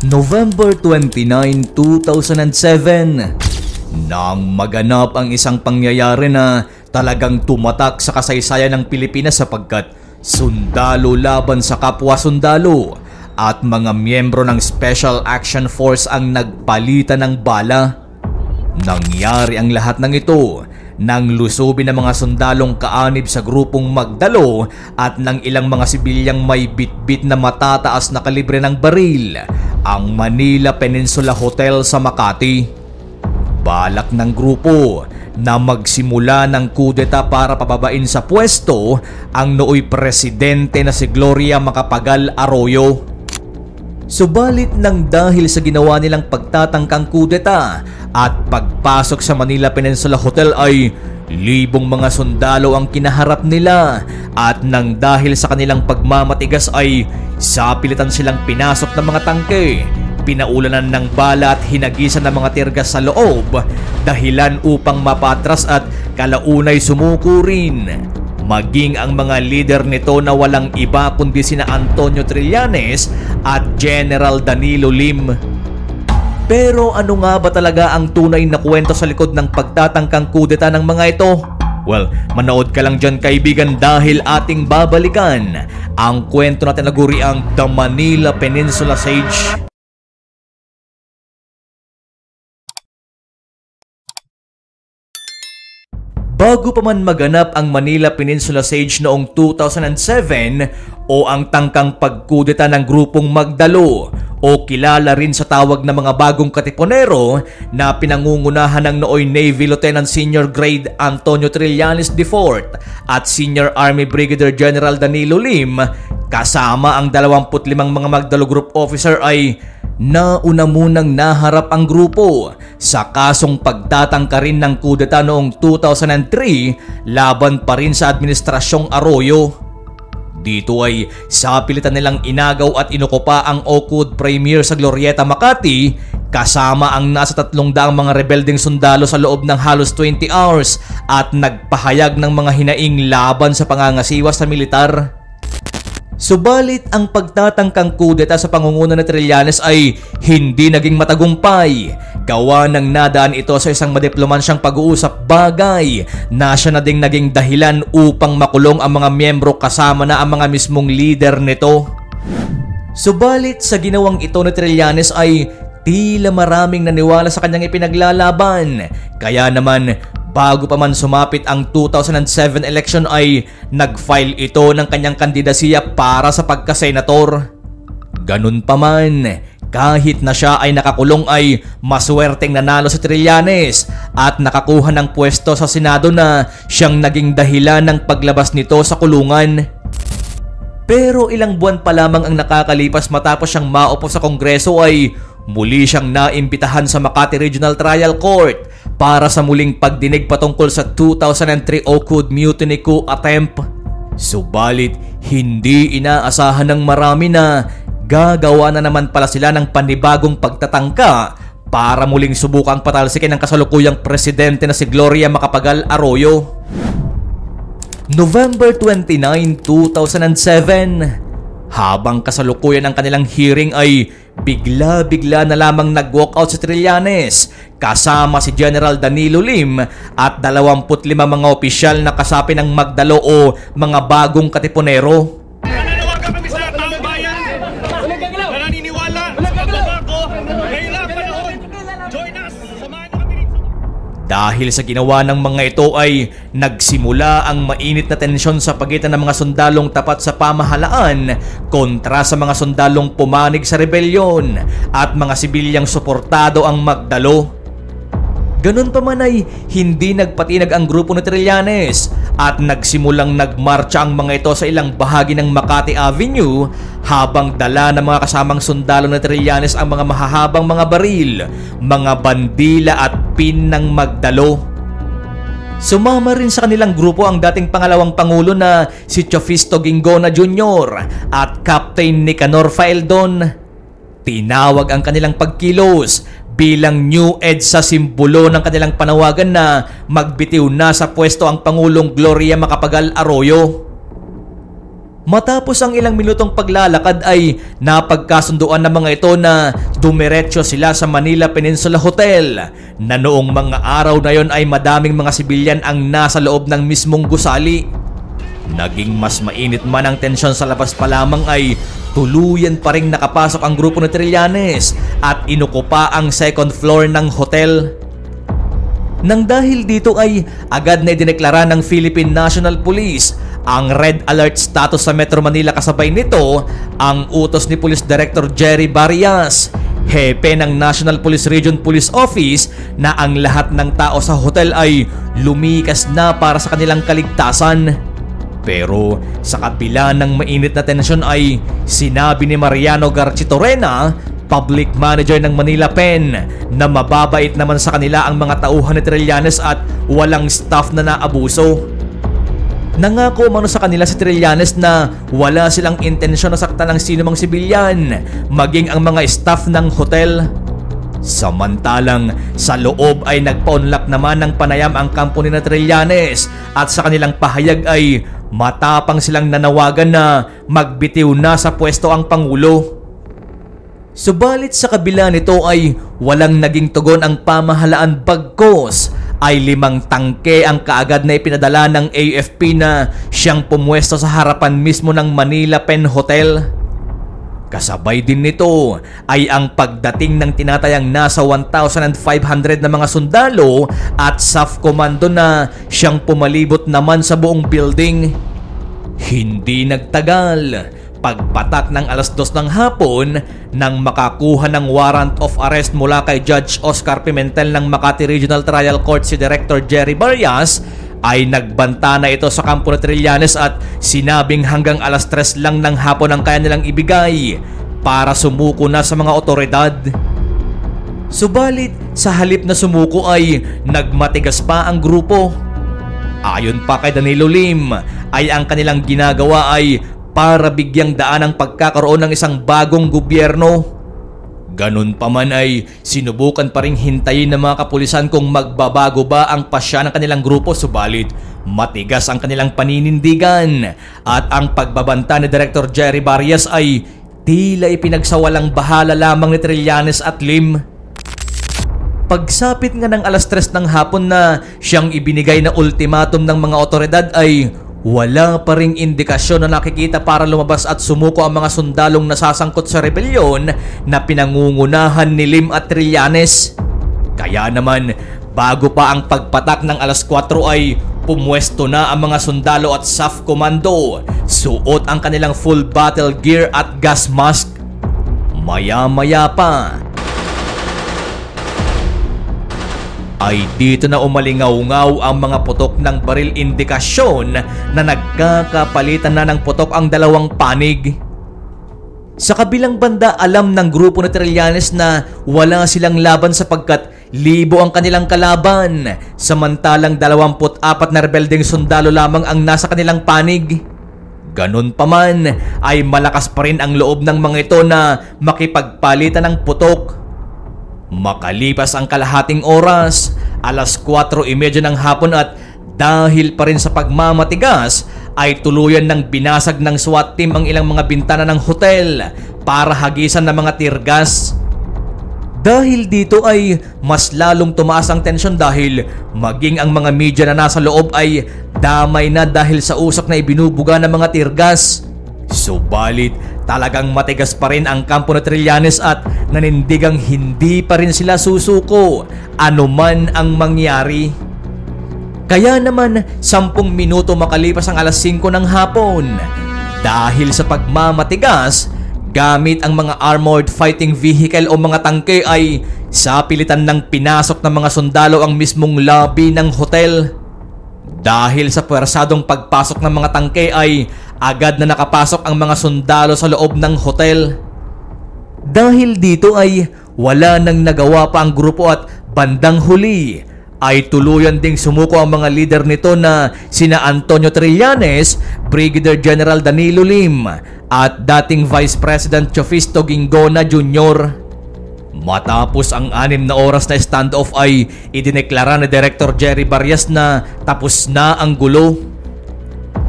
November 29, 2007. Nang maganap ang isang pangyayari na talagang tumatak sa kasaysayan ng Pilipinas sapagkat sundalo laban sa kapwa sundalo at mga miyembro ng Special Action Force ang nagpalitan ng bala. Nangyari ang lahat ng ito nang lusubin ng mga sundalong kaanib sa grupong Magdalo at ng ilang mga sibilyang may bitbit na matataas na kalibre ng baril ang Manila Peninsula Hotel sa Makati. Balak ng grupo na magsimula ng kudeta para pababain sa pwesto ang nooy presidente na si Gloria Macapagal Arroyo. Subalit nang dahil sa ginawa nilang pagtatangkang kudeta at pagpasok sa Manila Peninsula Hotel ay libong mga sundalo ang kinaharap nila at nang dahil sa kanilang pagmamatigas ay sapilitan silang pinasok ng mga tangke, pinaulanan ng bala at hinagisan ng mga tirgas sa loob dahilan upang mapatras at kalaunay sumuko rin. Maging ang mga leader nito na walang iba kundi sina Antonio Trillanes at General Danilo Lim. Pero ano nga ba talaga ang tunay na kwento sa likod ng pagtatangkang kudeta ng mga ito? Well, manood ka lang dyan kaibigan dahil ating babalikan ang kwento natin na guriang The Manila Peninsula Siege. Bago pa man maganap ang Manila Peninsula Siege noong 2007 o ang tangkang pagkudeta ng grupong Magdalo o kilala rin sa tawag na mga bagong katipunero na pinangungunahan ng nooy Navy Lieutenant Senior Grade Antonio Trillanes IV at Senior Army Brigadier General Danilo Lim kasama ang 25 mga Magdalo Group Officer ay nauna munang naharap ang grupo sa kasong pagtatangka rin ng kudeta noong 2003 laban pa rin sa Administrasyong Arroyo. Dito ay sapilitan nilang inagaw at inukupa ang Oakwood Premier sa Glorieta, Makati kasama ang nasa 300 mga rebeldeng sundalo sa loob ng halos 20 hours at nagpahayag ng mga hinaing laban sa pangangasiwa sa militar. Subalit ang pagtatangkang kudeta sa pangunguna ni Trillanes ay hindi naging matagumpay. Gawa ng nadaan ito sa isang madiplomansyang pag-uusap bagay na siya na ding naging dahilan upang makulong ang mga miyembro kasama na ang mga mismong leader nito. Subalit sa ginawang ito ni Trillanes ay tila maraming naniwala sa kanyang ipinaglalaban. Kaya naman bago pa man sumapit ang 2007 election ay nag-file ito ng kanyang kandidasiya para sa pagka-senator. Ganun pa man, kahit na siya ay nakakulong ay maswerteng nanalo si Trillanes at nakakuha ng pwesto sa Senado na siyang naging dahilan ng paglabas nito sa kulungan. Pero ilang buwan pa lamang ang nakakalipas matapos siyang maupo sa Kongreso ay muli siyang naimbitahan sa Makati Regional Trial Court para sa muling pagdinig patungkol sa 2003 Oakwood Mutiny Coup attempt. Subalit hindi inaasahan ng marami na gagawa na naman pala sila ng panibagong pagtatangka para muling subukang patalsikin ang kasalukuyang presidente na si Gloria Macapagal Arroyo. November 29, 2007. Habang kasalukuyan ang kanilang hearing ay bigla-bigla na lamang nag-walkout si Trillanes kasama si General Danilo Lim at 25 mga opisyal na kasapi ng Magdalo o mga bagong katipunero. Nananawagan kami sa taong bayan na naniniwala sa pagbabago ngayong panahon. Join us! Samahan niyo kami rito. Dahil sa ginawa ng mga ito ay nagsimula ang mainit na tensyon sa pagitan ng mga sundalong tapat sa pamahalaan kontra sa mga sundalong pumanig sa rebelyon at mga sibilyang suportado ang Magdalo. Ganun pa man ay hindi nagpatinag ang grupo ni Trillanes at nagsimulang nagmarcha ang mga ito sa ilang bahagi ng Makati Avenue habang dala ng mga kasamang sundalo ni Trillanes ang mga mahahabang mga baril, mga bandila at pin ng Magdalo. Sumama rin sa kanilang grupo ang dating pangalawang pangulo na si Chofisto Gingona Jr. at Captain Nicanor Faeldon. Tinawag ang kanilang pagkilos bilang new edge sa simbolo ng kanilang panawagan na magbitiw na sa pwesto ang Pangulong Gloria Macapagal Arroyo. Matapos ang ilang minutong paglalakad ay napagkasunduan ng mga ito na dumiretso sila sa Manila Peninsula Hotel na noong mga araw na yon ay madaming mga sibilyan ang nasa loob ng mismong gusali. Naging mas mainit man ang tensyon sa labas pa lamang ay tuluyan pa ring nakapasok ang grupo ni Trillanes at inukupa ang second floor ng hotel. Nang dahil dito ay agad na idineklara ng Philippine National Police ang red alert status sa Metro Manila. Kasabay nito ang utos ni Police Director Jerry Barrias, hepe ng National Police Region Police Office, na ang lahat ng tao sa hotel ay lumikas na para sa kanilang kaligtasan. Pero sa kabila ng mainit na tensyon ay sinabi ni Mariano Garchitorena, Public Manager ng Manila Pen, na mababait naman sa kanila ang mga tauhan ni Trillanes at walang staff na naabuso. Nangako umano sa kanila si Trillanes na wala silang intensyon na saktan ng sinumang sibilyan, maging ang mga staff ng hotel. Samantalang sa loob ay nagpa-unlock naman ng panayam ang kampo ni Trillanes at sa kanilang pahayag ay matapang silang nanawagan na magbitiw na sa pwesto ang Pangulo. Subalit sa kabila nito ay walang naging tugon ang pamahalaan, bagkos ay 5 tangke ang kaagad na ipinadala ng AFP na siyang pumwesto sa harapan mismo ng Manila Pen Hotel. Kasabay din nito ay ang pagdating ng tinatayang nasa 1,500 na mga sundalo at SAF Commando na siyang pumalibot naman sa buong building. Hindi nagtagal, pagpatak ng 2:00 ng hapon nang makakuha ng warrant of arrest mula kay Judge Oscar Pimentel ng Makati Regional Trial Court si Director Jerry Barrias, ay nagbanta na ito sa kampo ni Trillanes at sinabing hanggang 3:00 lang ng hapon ang kaya nilang ibigay para sumuko na sa mga otoridad. Subalit sa halip na sumuko ay nagmatigas pa ang grupo. Ayon pa kay Danilo Lim ay ang kanilang ginagawa ay para bigyang daan ang pagkakaroon ng isang bagong gobyerno. Ganun pa man ay sinubukan pa ring hintayin ng mga kapulisan kung magbabago ba ang pasya ng kanilang grupo, subalit matigas ang kanilang paninindigan at ang pagbabanta ni Director Jerry Barrias ay tila ipinagsawalang bahala lamang ni Trillanes at Lim. Pagsapit nga ng 3:00 ng hapon na siyang ibinigay na ultimatum ng mga otoridad ay wala pa ring indikasyon na nakikita para lumabas at sumuko ang mga sundalong nasasangkot sa rebelyon na pinangungunahan ni Lim at Trillanes. Kaya naman, bago pa ang pagpatak ng 4:00 ay pumwesto na ang mga sundalo at SAF Commando, suot ang kanilang full battle gear at gas mask. Maya-maya pa ay dito na umalingaw-ngaw ang mga putok ng baril, indikasyon na nagkakapalitan na ng putok ang dalawang panig. Sa kabilang banda, alam ng grupo ni Trillanes na wala silang laban sapagkat libo ang kanilang kalaban, samantalang 24 na rebeldeng sundalo lamang ang nasa kanilang panig. Ganun pa man ay malakas pa rin ang loob ng mga ito na makipagpalitan ng putok. Makalipas ang kalahating oras, 4:30 ng hapon at dahil pa rin sa pagmamatigas ay tuluyan ng binasag ng SWAT team ang ilang mga bintana ng hotel para hagisan ng mga tear gas. Dahil dito ay mas lalong tumaas ang tensyon dahil maging ang mga media na nasa loob ay damay na dahil sa usok na ibinubuga ng mga tear gas. Subalit talagang matigas pa rin ang kampo ni Trillanes at nanindigang hindi pa rin sila susuko anuman ang mangyari. Kaya naman 10 minuto makalipas ang 5:00 ng hapon, dahil sa pagmamatigas, gamit ang mga armored fighting vehicle o mga tangke ay sa pilitan ng pinasok ng mga sundalo ang mismong lobby ng hotel. Dahil sa pwersadong pagpasok ng mga tangke ay agad na nakapasok ang mga sundalo sa loob ng hotel. Dahil dito ay wala nang nagawa pa ang grupo at bandang huli ay tuluyan ding sumuko ang mga leader nito na sina Antonio Trillanes, Brigadier General Danilo Lim at dating Vice President Chofisto Gingona Jr. Matapos ang 6 na oras na standoff ay idineklara ni Director Jerry Barrias na tapos na ang gulo.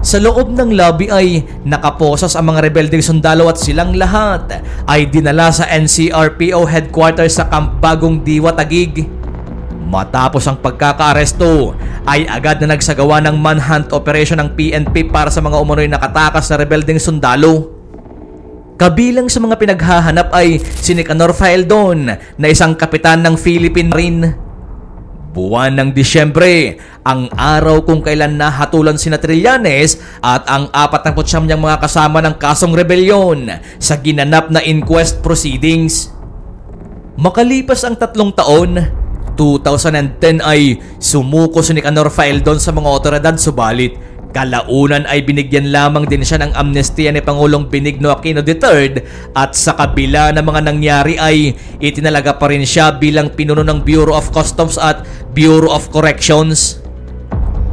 Sa loob ng lobby ay nakaposas ang mga rebeldeng sundalo at silang lahat ay dinala sa NCRPO headquarters sa Camp Bagong Diwa, Taguig. Matapos ang pagkakaaresto ay agad na nagsagawa ng manhunt operation ng PNP para sa mga umano'y nakatakas na rebeldeng sundalo. Kabilang sa mga pinaghahanap ay si Nicanor Faeldon na isang kapitan ng Philippine Marine. Buwan ng Disyembre, ang araw kung kailan nahatulan sina Trillanes at ang 49 niyang mga kasama ng kasong rebelyon sa ginanap na inquest proceedings. Makalipas ang 3 taon, 2010 ay sumuko si Nicanor Faeldon sa mga otoridad, subalit kalaunan ay binigyan lamang din siya ng amnestia ni Pangulong Benigno Aquino III at sa kabila ng mga nangyari ay itinalaga pa rin siya bilang pinuno ng Bureau of Customs at Bureau of Corrections.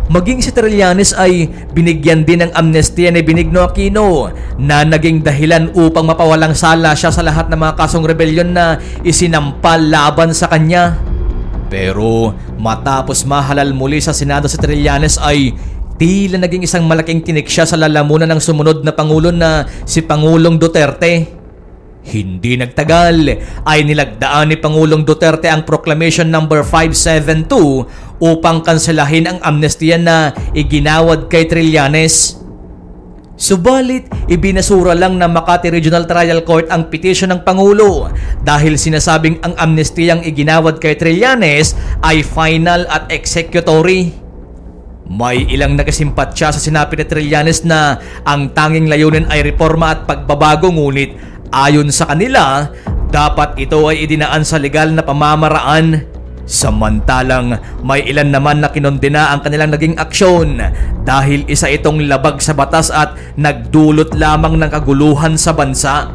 Maging si Trillanes ay binigyan din ng amnestia ni Benigno Aquino na naging dahilan upang mapawalang sala siya sa lahat ng mga kasong rebelyon na isinampal laban sa kanya. Pero matapos mahalal muli sa Senado si Trillanes ay tila naging isang malaking tinik siya sa lalamunan ng sumunod na Pangulo na si Pangulong Duterte. Hindi nagtagal ay nilagdaan ni Pangulong Duterte ang Proclamation No. 572 upang kanselahin ang amnestia na iginawad kay Trillanes. Subalit, ibinasura lang ng Makati Regional Trial Court ang petisyon ng Pangulo dahil sinasabing ang amnestiyang iginawad kay Trillanes ay final at executory. May ilang nagasimpatya sa sinabi ni Trillanes na ang tanging layunin ay reforma at pagbabago, ngunit ayon sa kanila, dapat ito ay idinaan sa legal na pamamaraan. Samantalang may ilan naman na kinondena ang kanilang naging aksyon dahil isa itong labag sa batas at nagdulot lamang ng kaguluhan sa bansa.